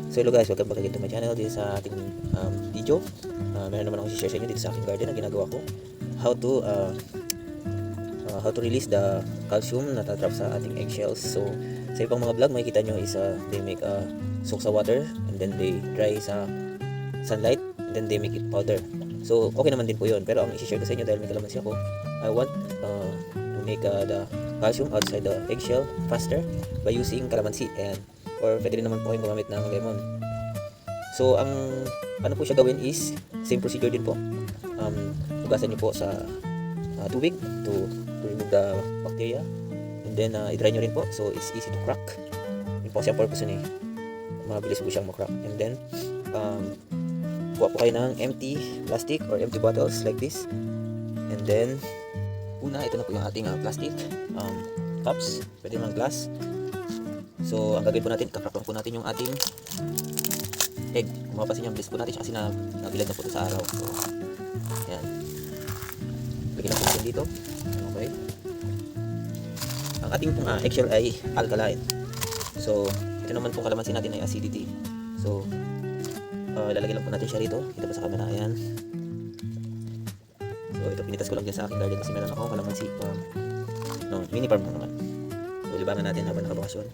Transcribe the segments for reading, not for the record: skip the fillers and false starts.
So hello guys, welcome back again to my channel. Dito sa ating video, meron naman akong share sa inyo dito sa aking garden na ginagawa ko. How to release the calcium na tatrap sa ating eggshells. So sa ibang mga vlog makikita nyo is they make soak sa water and then they dry sa sunlight and then they make it powder. So okay naman din po yun, pero ang i-share ko sa inyo dahil may kalamansi ako, I want to make the calcium outside the eggshell faster by using kalamansi, and or pwede rin naman po kayong gumamit ng lemon. So ang ano po siya gawin is same procedure din po. Hugasan niyo po sa tubig to remove the bacteria, and then i-dry nyo rin po so it's easy to crack. Yun po kasi ang purpose nun mabilis po siyang makrack. And then kuha po kayo ng empty plastic or empty bottles like this, and then una, ito na po yung ating plastic cups, pwede naman glass. So ang gagawin po natin, kakrack lang po natin yung ating egg. Kung mapapansin nyo, bilis po natin siya kasi nabilad na po ito sa araw. So yan, lagyan lang po natin dito. Okay, ang ating pong eggshell ay alkaline. So ito naman pong kalamansi natin ay acidity. So lalagyan lang po natin siya rito. Kita pa sa camera, ayan. So ito, pinitas ko lang dyan sa aking garden kasi meron ako kalamansi mini farm lang naman. So libangan natin habang nakabakasyon.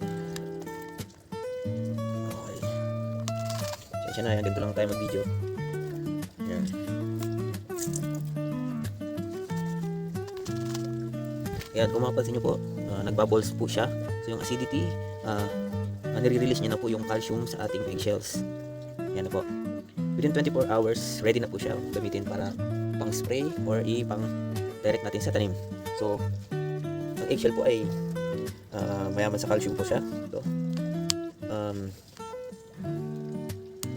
Okay, siya na yan, ganito lang tayo mag video. Yan. Ayan, kung mapapansin nyo po, nagbubbles po siya. So yung acidity, nire-release niya na po yung calcium sa ating eggshells. Yan na po. Within 24 hours, ready na po siya gamitin para pang spray or pang direct natin sa tanim. So ang eggshell po ay mayaman sa calcium po siya. So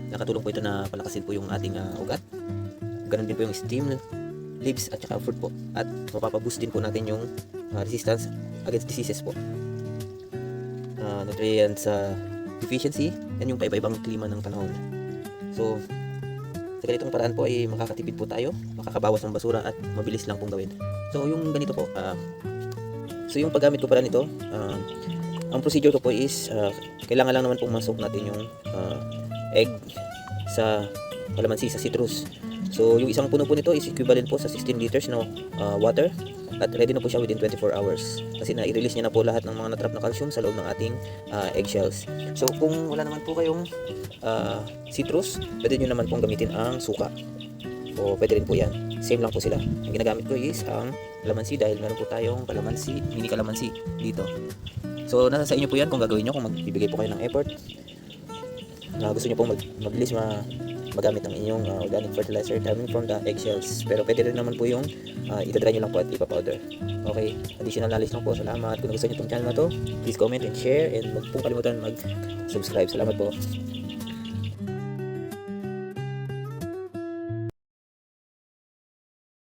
nakatulong po ito na palakasin po yung ating ugat. Ganun din po yung stem, leaves at saka fruit po. At mapapaboost din po natin yung resistance against diseases po. Nutrients deficiency, yan yung paiba-ibang klima ng panahon. So sa ganitong paraan po ay makakatipid po tayo, makakabawas ng basura at mabilis lang pong gawin. So yung ganito po, so yung paggamit ko pala nito, ang procedure ko po is kailangan lang naman pong masok natin yung egg sa kalamansi, sa citrus. So yung isang puno po nito is equivalent po sa 16 liters na water, at ready na po siya within 24 hours kasi na-release niya na po lahat ng mga natrap na calcium sa loob ng ating eggshells. So kung wala naman po kayong citrus, pwede nyo naman pong gamitin ang suka, o pwede rin po yan, same lang po sila. Yung ginagamit ko is ang kalamansi dahil meron po tayong kalamansi, mini kalamansi dito. So nasa sa inyo po yan kung gagawin nyo, kung magbibigay po kayo ng effort na gusto nyo pong mabilis magamit ng inyong organic fertilizer coming from the eggshells. Pero pwede rin naman po yung itadry nyo lang po at ipapowder. Okay, additional knowledge lang po. Salamat. Kung gusto nyo itong channel na to, please comment and share, and huwag pong kalimutan mag-subscribe. Salamat po.